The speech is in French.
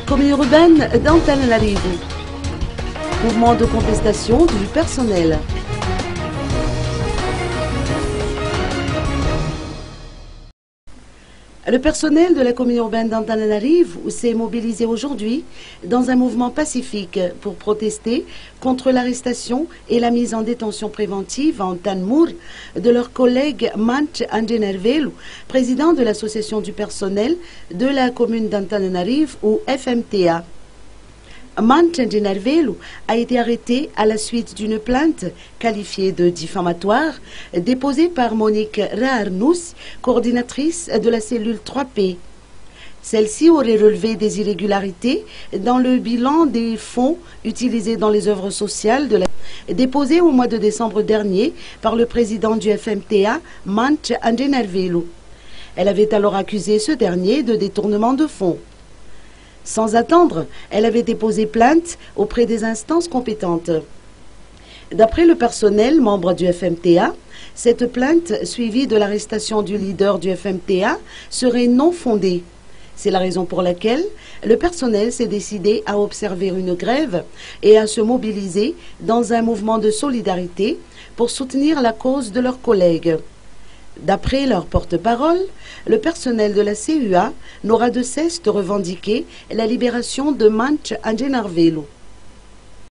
commune urbaine d'Antananarivo. Mouvement de contestation du personnel. Le personnel de la commune urbaine d'Antananarivo s'est mobilisé aujourd'hui dans un mouvement pacifique pour protester contre l'arrestation et la mise en détention préventive en Tanmour de leur collègue Mant Angenervelu, président de l'association du personnel de la commune d'Antananarivo ou FMTA. Mant Angenervelu a été arrêté à la suite d'une plainte qualifiée de diffamatoire déposée par Monique Raarnous, coordinatrice de la cellule 3P. Celle-ci aurait relevé des irrégularités dans le bilan des fonds utilisés dans les œuvres sociales déposé au mois de décembre dernier par le président du FMTA, Mant Angenervelu. Elle avait alors accusé ce dernier de détournement de fonds. Sans attendre, elle avait déposé plainte auprès des instances compétentes. D'après le personnel membre du FMTA, cette plainte, suivie de l'arrestation du leader du FMTA, serait non fondée. C'est la raison pour laquelle le personnel s'est décidé à observer une grève et à se mobiliser dans un mouvement de solidarité pour soutenir la cause de leurs collègues. D'après leur porte-parole, le personnel de la CUA n'aura de cesse de revendiquer la libération de Mant Angenervelu.